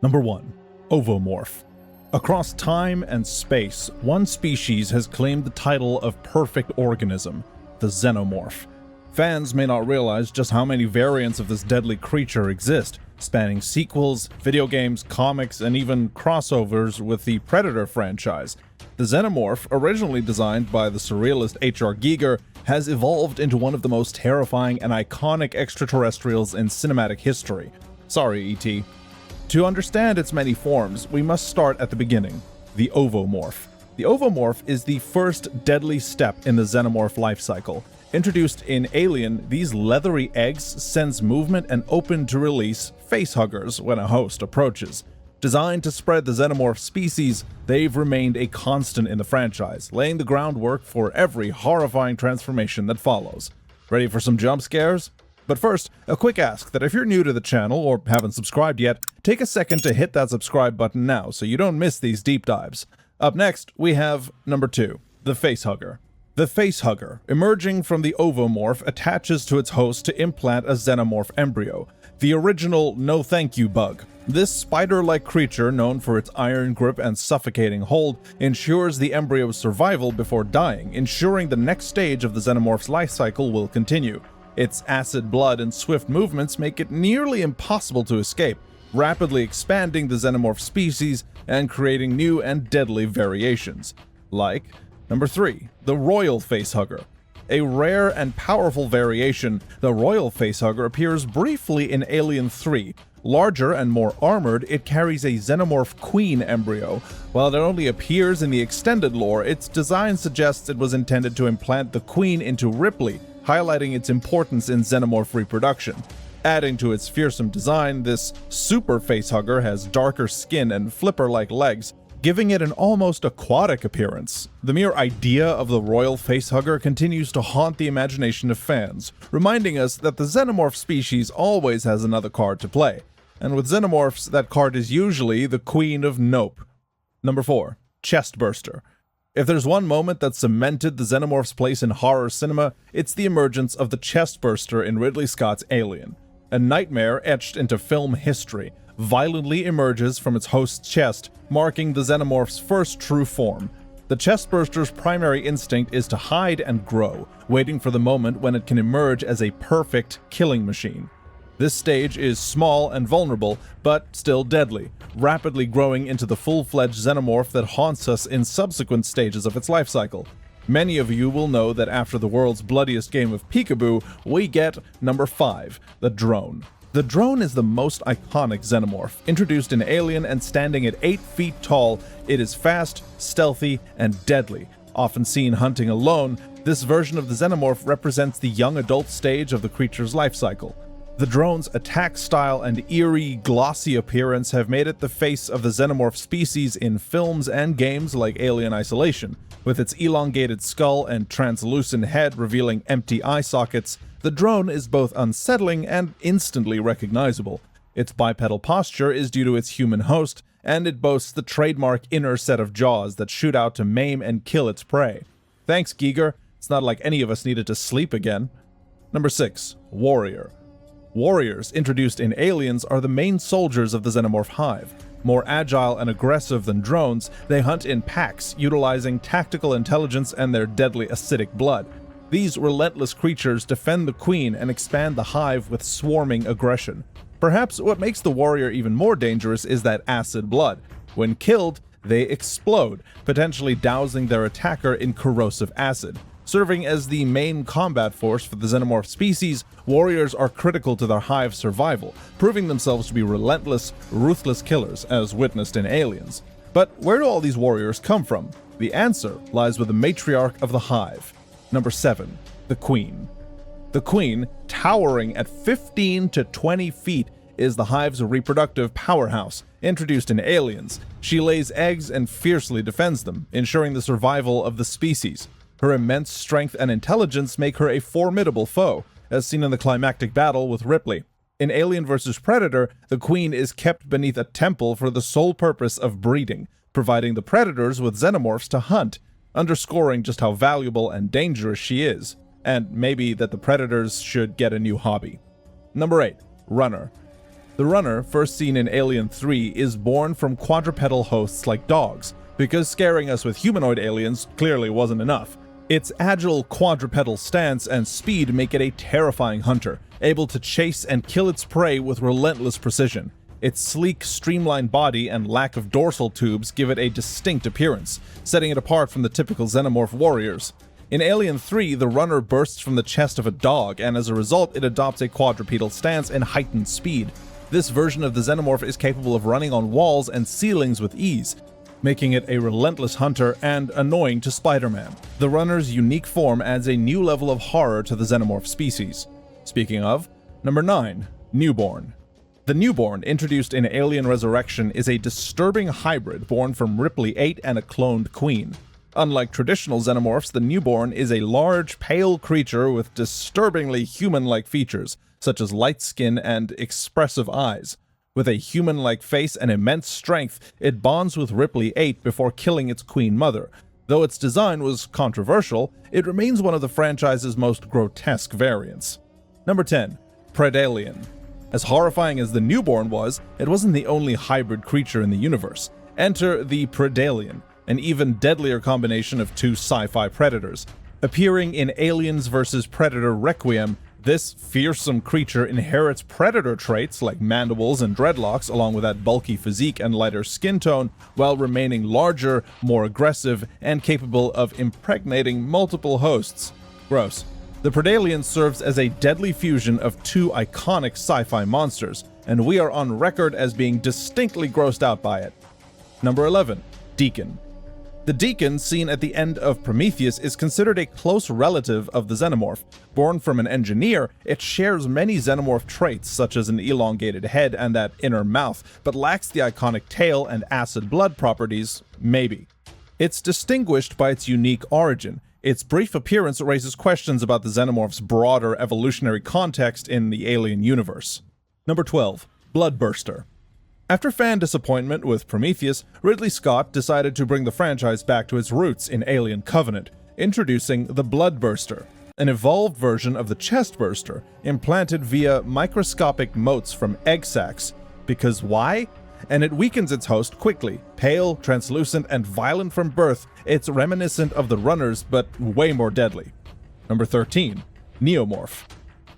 Number 1. Ovomorph. Across time and space, one species has claimed the title of perfect organism, the Xenomorph. Fans may not realize just how many variants of this deadly creature exist, spanning sequels, video games, comics, and even crossovers with the Predator franchise. The Xenomorph, originally designed by the surrealist H.R. Giger, has evolved into one of the most terrifying and iconic extraterrestrials in cinematic history. Sorry, E.T. To understand its many forms, we must start at the beginning, the Ovomorph. The Ovomorph is the first deadly step in the Xenomorph life cycle. Introduced in Alien, these leathery eggs sense movement and open to release facehuggers when a host approaches. Designed to spread the Xenomorph species, they've remained a constant in the franchise, laying the groundwork for every horrifying transformation that follows. Ready for some jump scares? But first, a quick ask that if you're new to the channel or haven't subscribed yet, take a second to hit that subscribe button now so you don't miss these deep dives. Up next, we have number 2, the Facehugger. The Facehugger, emerging from the Ovomorph, attaches to its host to implant a Xenomorph embryo, the original no thank you bug. This spider-like creature, known for its iron grip and suffocating hold, ensures the embryo's survival before dying, ensuring the next stage of the Xenomorph's life cycle will continue. Its acid blood and swift movements make it nearly impossible to escape, rapidly expanding the Xenomorph species and creating new and deadly variations. Like number 3, the Royal Facehugger. A rare and powerful variation, the Royal Facehugger appears briefly in Alien 3. Larger and more armored, it carries a Xenomorph Queen embryo. While it only appears in the extended lore, its design suggests it was intended to implant the Queen into Ripley, highlighting its importance in Xenomorph reproduction. Adding to its fearsome design, this super facehugger has darker skin and flipper-like legs, giving it an almost aquatic appearance. The mere idea of the Royal Facehugger continues to haunt the imagination of fans, reminding us that the Xenomorph species always has another card to play. And with Xenomorphs, that card is usually the Queen of Nope. Number 4, Chestburster. If there's one moment that cemented the Xenomorph's place in horror cinema, it's the emergence of the Chestburster in Ridley Scott's Alien. A nightmare etched into film history, violently emerges from its host's chest, marking the Xenomorph's first true form. The Chestburster's primary instinct is to hide and grow, waiting for the moment when it can emerge as a perfect killing machine. This stage is small and vulnerable, but still deadly, rapidly growing into the full-fledged Xenomorph that haunts us in subsequent stages of its life cycle. Many of you will know that after the world's bloodiest game of peekaboo, we get number 5, the Drone. The Drone is the most iconic Xenomorph. Introduced in Alien and standing at 8 feet tall, it is fast, stealthy, and deadly. Often seen hunting alone, this version of the Xenomorph represents the young adult stage of the creature's life cycle. The Drone's attack style and eerie, glossy appearance have made it the face of the Xenomorph species in films and games like Alien Isolation. With its elongated skull and translucent head revealing empty eye sockets, the Drone is both unsettling and instantly recognizable. Its bipedal posture is due to its human host, and it boasts the trademark inner set of jaws that shoot out to maim and kill its prey. Thanks, Giger. It's not like any of us needed to sleep again. Number 6, Warrior. Warriors, introduced in Aliens, are the main soldiers of the Xenomorph hive. More agile and aggressive than drones, they hunt in packs, utilizing tactical intelligence and their deadly acidic blood. These relentless creatures defend the Queen and expand the hive with swarming aggression. Perhaps what makes the Warrior even more dangerous is that acid blood. When killed, they explode, potentially dousing their attacker in corrosive acid. Serving as the main combat force for the Xenomorph species, warriors are critical to their hive's survival, proving themselves to be relentless, ruthless killers, as witnessed in Aliens. But where do all these warriors come from? The answer lies with the matriarch of the hive. Number 7, the Queen. The Queen, towering at 15 to 20 feet, is the hive's reproductive powerhouse. Introduced in Aliens, she lays eggs and fiercely defends them, ensuring the survival of the species. Her immense strength and intelligence make her a formidable foe, as seen in the climactic battle with Ripley. In Alien vs. Predator, the Queen is kept beneath a temple for the sole purpose of breeding, providing the predators with xenomorphs to hunt, underscoring just how valuable and dangerous she is, and maybe that the predators should get a new hobby. Number 8, Runner. The runner, first seen in Alien 3, is born from quadrupedal hosts like dogs, because scaring us with humanoid aliens clearly wasn't enough. Its agile quadrupedal stance and speed make it a terrifying hunter, able to chase and kill its prey with relentless precision. Its sleek, streamlined body and lack of dorsal tubes give it a distinct appearance, setting it apart from the typical Xenomorph Warriors. In Alien 3, the runner bursts from the chest of a dog, and as a result, it adopts a quadrupedal stance and heightened speed. This version of the Xenomorph is capable of running on walls and ceilings with ease, making it a relentless hunter and annoying to Spider-Man. The runner's unique form adds a new level of horror to the Xenomorph species. Speaking of, number 9, Newborn. The Newborn, introduced in Alien Resurrection, is a disturbing hybrid born from Ripley 8 and a cloned queen. Unlike traditional Xenomorphs, the Newborn is a large, pale creature with disturbingly human-like features, such as light skin and expressive eyes. With a human-like face and immense strength, it bonds with Ripley 8 before killing its queen mother. Though its design was controversial, it remains one of the franchise's most grotesque variants. Number 10. Predalien. As horrifying as the Newborn was, it wasn't the only hybrid creature in the universe. Enter the Predalien, an even deadlier combination of two sci-fi predators. Appearing in Aliens vs. Predator Requiem, this fearsome creature inherits predator traits like mandibles and dreadlocks, along with that bulky physique and lighter skin tone, while remaining larger, more aggressive, and capable of impregnating multiple hosts. Gross. The Predalien serves as a deadly fusion of two iconic sci-fi monsters, and we are on record as being distinctly grossed out by it. Number 11. Deacon. The Deacon, seen at the end of Prometheus, is considered a close relative of the Xenomorph. Born from an engineer, it shares many Xenomorph traits, such as an elongated head and that inner mouth, but lacks the iconic tail and acid blood properties, maybe. It's distinguished by its unique origin. Its brief appearance raises questions about the Xenomorph's broader evolutionary context in the Alien universe. Number 12. Bloodburster. After fan disappointment with Prometheus, Ridley Scott decided to bring the franchise back to its roots in Alien Covenant, introducing the Bloodburster, an evolved version of the Chestburster, implanted via microscopic motes from egg sacs. Because why? And it weakens its host quickly. Pale, translucent, and violent from birth, it's reminiscent of the runners, but way more deadly. Number 13. Neomorph.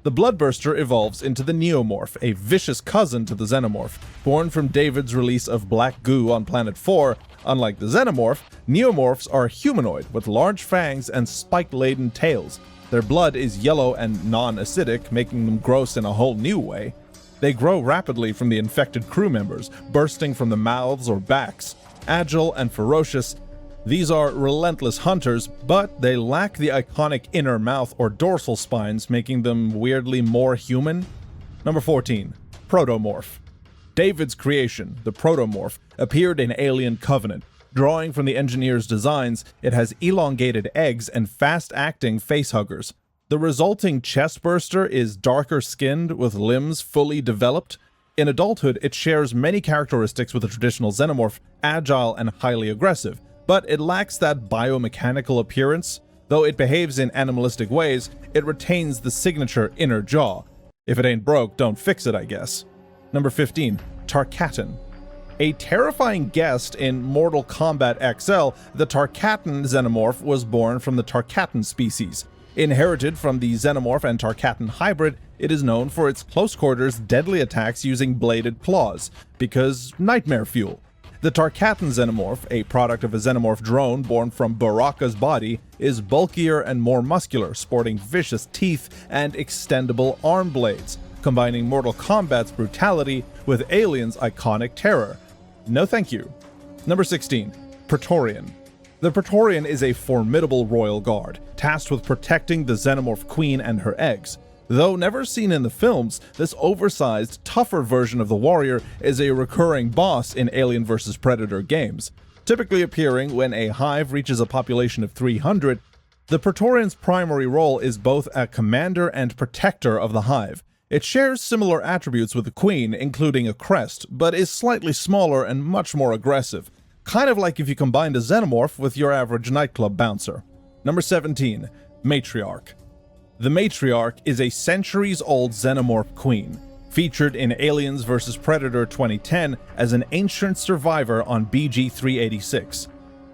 The Bloodburster evolves into the Neomorph, a vicious cousin to the Xenomorph. Born from David's release of black goo on Planet 4, unlike the Xenomorph, Neomorphs are humanoid with large fangs and spike-laden tails. Their blood is yellow and non-acidic, making them gross in a whole new way. They grow rapidly from the infected crew members, bursting from the mouths or backs. Agile and ferocious, these are relentless hunters, but they lack the iconic inner mouth or dorsal spines, making them weirdly more human. Number 14. Protomorph. David's creation, the Protomorph, appeared in Alien Covenant. Drawing from the engineer's designs, it has elongated eggs and fast-acting facehuggers. The resulting chestburster is darker skinned with limbs fully developed. In adulthood, it shares many characteristics with the traditional Xenomorph, agile and highly aggressive, but it lacks that biomechanical appearance. Though it behaves in animalistic ways, it retains the signature inner jaw. If it ain't broke, don't fix it, I guess. Number 15. Tarkatan. A terrifying guest in Mortal Kombat XL, the Tarkatan Xenomorph was born from the Tarkatan species. Inherited from the Xenomorph and Tarkatan hybrid, it is known for its close-quarters deadly attacks using bladed claws, because nightmare fuel. The Tarkatan Xenomorph, a product of a Xenomorph drone born from Baraka's body, is bulkier and more muscular, sporting vicious teeth and extendable arm blades, combining Mortal Kombat's brutality with Alien's iconic terror. No thank you. Number 16. Praetorian. The Praetorian is a formidable royal guard, tasked with protecting the Xenomorph queen and her eggs. Though never seen in the films, this oversized, tougher version of the warrior is a recurring boss in Alien vs. Predator games. Typically appearing when a hive reaches a population of 300, the Praetorian's primary role is both a commander and protector of the hive. It shares similar attributes with the queen, including a crest, but is slightly smaller and much more aggressive. Kind of like if you combined a Xenomorph with your average nightclub bouncer. Number 17. Matriarch. The Matriarch is a centuries-old Xenomorph queen. Featured in Aliens vs. Predator 2010 as an ancient survivor on BG-386.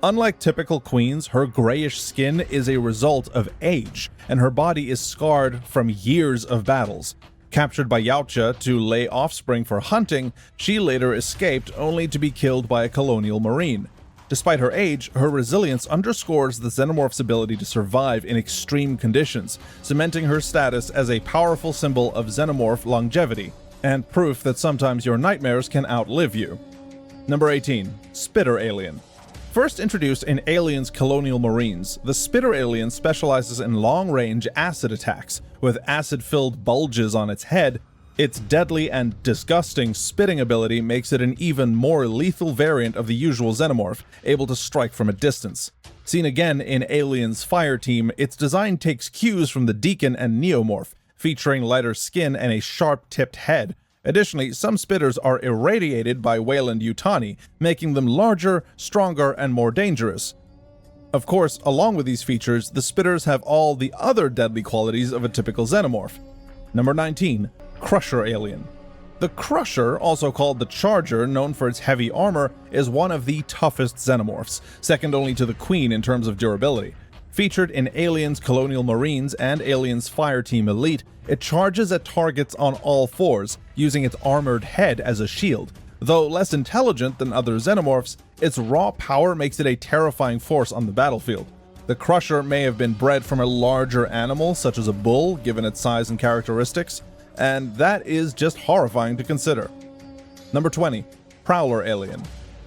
Unlike typical queens, her grayish skin is a result of age, and her body is scarred from years of battles. Captured by Yautja to lay offspring for hunting, she later escaped only to be killed by a colonial marine. Despite her age, her resilience underscores the Xenomorph's ability to survive in extreme conditions, cementing her status as a powerful symbol of Xenomorph longevity, and proof that sometimes your nightmares can outlive you. Number 18. Spitter Alien. First introduced in Aliens Colonial Marines, the Spitter Alien specializes in long-range acid attacks, with acid-filled bulges on its head. Its deadly and disgusting spitting ability makes it an even more lethal variant of the usual Xenomorph, able to strike from a distance. Seen again in Aliens Fire Team, its design takes cues from the Deacon and Neomorph, featuring lighter skin and a sharp-tipped head. Additionally, some spitters are irradiated by Weyland-Yutani, making them larger, stronger, and more dangerous. Of course, along with these features, the spitters have all the other deadly qualities of a typical Xenomorph. Number 19. Crusher Alien. The Crusher, also called the Charger, known for its heavy armor, is one of the toughest Xenomorphs, second only to the Queen in terms of durability. Featured in Aliens Colonial Marines and Aliens Fire Team Elite, it charges at targets on all fours, using its armored head as a shield. Though less intelligent than other Xenomorphs, its raw power makes it a terrifying force on the battlefield. The Crusher may have been bred from a larger animal, such as a bull, given its size and characteristics, and that is just horrifying to consider. Number 20. Prowler Alien.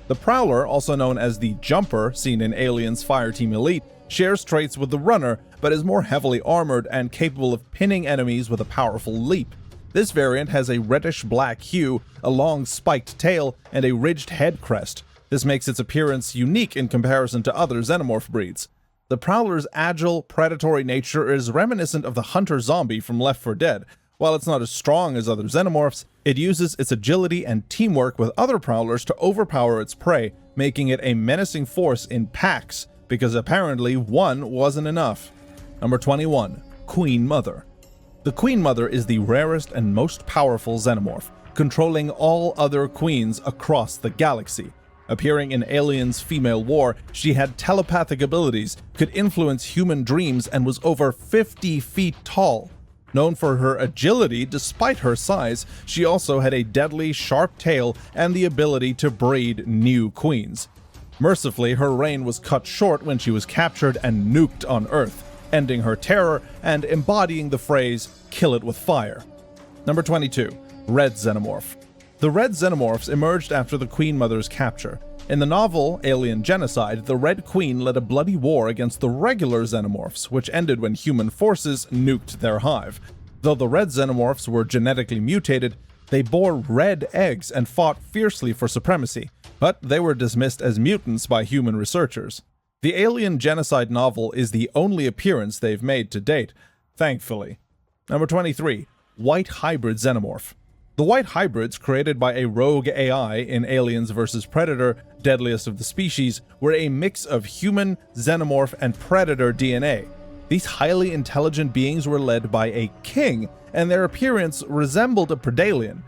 The Prowler, also known as the Jumper, seen in Aliens Fire Team Elite, shares traits with the Runner, but is more heavily armored and capable of pinning enemies with a powerful leap. This variant has a reddish-black hue, a long spiked tail, and a ridged head crest. This makes its appearance unique in comparison to other Xenomorph breeds. The Prowler's agile, predatory nature is reminiscent of the Hunter Zombie from Left 4 Dead. While it's not as strong as other Xenomorphs, it uses its agility and teamwork with other Prowlers to overpower its prey, making it a menacing force in packs, because apparently one wasn't enough. Number 21. Queen Mother. The Queen Mother is the rarest and most powerful Xenomorph, controlling all other queens across the galaxy. Appearing in Aliens Female War, she had telepathic abilities, could influence human dreams, and was over 50 feet tall. Known for her agility despite her size, she also had a deadly, sharp tail and the ability to breed new queens. Mercifully, her reign was cut short when she was captured and nuked on Earth, ending her terror and embodying the phrase, "kill it with fire." Number 22. Red Xenomorph. The Red Xenomorphs emerged after the Queen Mother's capture. In the novel Alien Genocide, the Red Queen led a bloody war against the regular Xenomorphs, which ended when human forces nuked their hive. Though the Red Xenomorphs were genetically mutated, they bore red eggs and fought fiercely for supremacy, but they were dismissed as mutants by human researchers. The Alien Genocide novel is the only appearance they've made to date, thankfully. Number 23. White Hybrid Xenomorph. The White Hybrids, created by a rogue AI in Aliens vs. Predator, Deadliest of the Species, were a mix of human, Xenomorph, and Predator DNA. These highly intelligent beings were led by a king, and their appearance resembled a Predalien.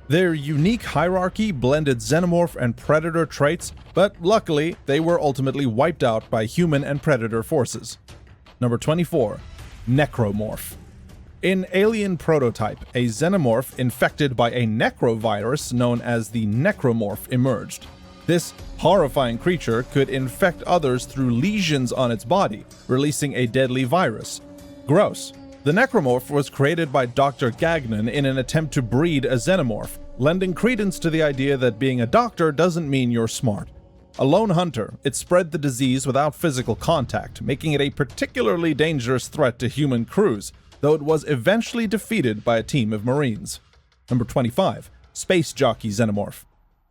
Their unique hierarchy blended Xenomorph and Predator traits, but luckily, they were ultimately wiped out by human and Predator forces. Number 24. Necromorph. In Alien Prototype, a Xenomorph infected by a necrovirus known as the Necromorph emerged. This horrifying creature could infect others through lesions on its body, releasing a deadly virus. Gross. The Necromorph was created by Dr. Gagnon in an attempt to breed a Xenomorph, lending credence to the idea that being a doctor doesn't mean you're smart. A lone hunter, it spread the disease without physical contact, making it a particularly dangerous threat to human crews, though it was eventually defeated by a team of Marines. Number 25. Space Jockey Xenomorph.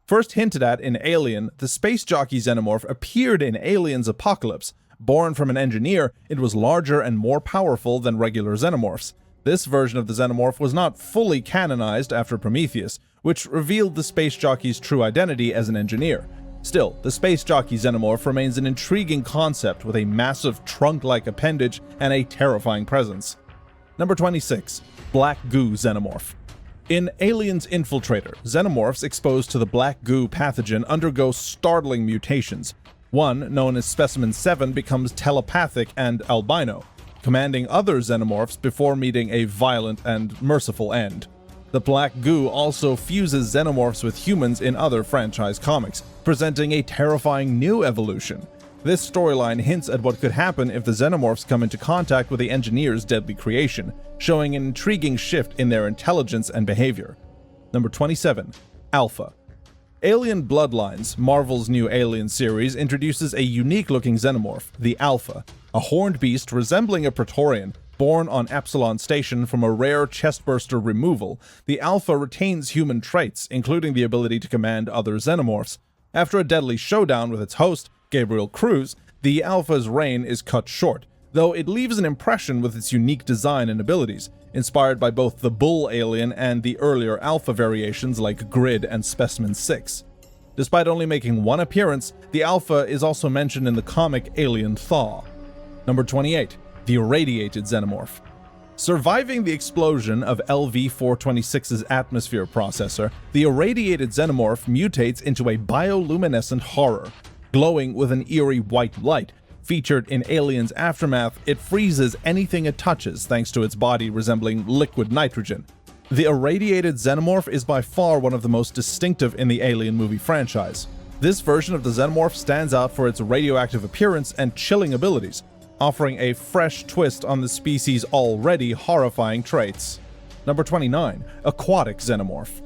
First hinted at in Alien, the Space Jockey Xenomorph appeared in Aliens Apocalypse. Born from an engineer, it was larger and more powerful than regular Xenomorphs. This version of the Xenomorph was not fully canonized after Prometheus, which revealed the Space Jockey's true identity as an engineer. Still, the Space Jockey Xenomorph remains an intriguing concept with a massive trunk-like appendage and a terrifying presence. Number 26. Black Goo Xenomorph. In Aliens Infiltrator, xenomorphs exposed to the black goo pathogen undergo startling mutations. One, known as Specimen 7, becomes telepathic and albino, commanding other xenomorphs before meeting a violent and merciful end. The black goo also fuses xenomorphs with humans in other franchise comics, presenting a terrifying new evolution. This storyline hints at what could happen if the xenomorphs come into contact with the engineer's deadly creation, showing an intriguing shift in their intelligence and behavior. Number 27. Alpha. Alien Bloodlines, Marvel's new Alien series, introduces a unique-looking xenomorph, the Alpha, a horned beast resembling a Praetorian. Born on Epsilon Station from a rare chestburster removal, the Alpha retains human traits, including the ability to command other xenomorphs. After a deadly showdown with its host, Gabriel Cruz, the Alpha's reign is cut short, though it leaves an impression with its unique design and abilities, inspired by both the Bull alien and the earlier Alpha variations like Grid and Specimen 6. Despite only making one appearance, the Alpha is also mentioned in the comic Alien Thaw. Number 28. The Irradiated Xenomorph. Surviving the explosion of LV-426's atmosphere processor, the Irradiated Xenomorph mutates into a bioluminescent horror. Glowing with an eerie white light, featured in Alien's Aftermath, it freezes anything it touches thanks to its body resembling liquid nitrogen. The Irradiated Xenomorph is by far one of the most distinctive in the Alien movie franchise. This version of the Xenomorph stands out for its radioactive appearance and chilling abilities, offering a fresh twist on the species' already horrifying traits. Number 29. Aquatic Xenomorph.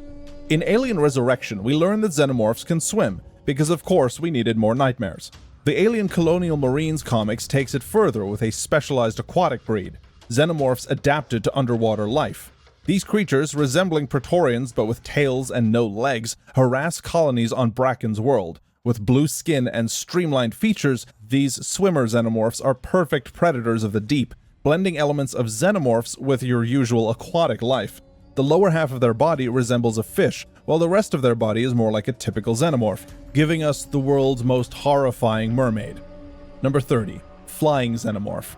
In Alien Resurrection, we learn that xenomorphs can swim, because of course we needed more nightmares. The Alien Colonial Marines comics takes it further with a specialized aquatic breed, xenomorphs adapted to underwater life. These creatures, resembling Praetorians but with tails and no legs, harass colonies on Bracken's world. With blue skin and streamlined features, these swimmer xenomorphs are perfect predators of the deep, blending elements of xenomorphs with your usual aquatic life. The lower half of their body resembles a fish, while the rest of their body is more like a typical xenomorph, giving us the world's most horrifying mermaid. Number 30. Flying Xenomorph.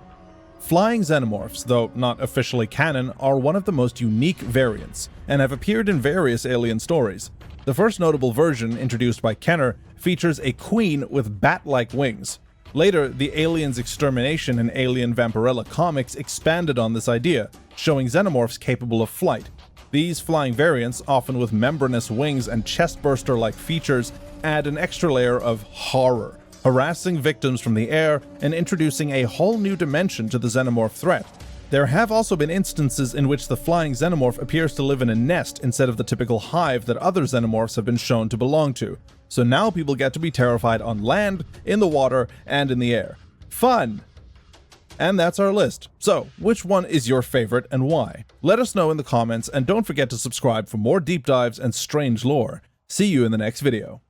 Flying Xenomorphs, though not officially canon, are one of the most unique variants, and have appeared in various Alien stories. The first notable version, introduced by Kenner, features a queen with bat-like wings. Later, the Aliens' extermination in Alien Vampirella comics expanded on this idea, showing xenomorphs capable of flight. These flying variants, often with membranous wings and chestburster-like features, add an extra layer of horror, harassing victims from the air and introducing a whole new dimension to the xenomorph threat. There have also been instances in which the flying xenomorph appears to live in a nest instead of the typical hive that other xenomorphs have been shown to belong to. So now people get to be terrified on land, in the water, and in the air. Fun! And that's our list. So, which one is your favorite and why? Let us know in the comments, and don't forget to subscribe for more deep dives and strange lore. See you in the next video.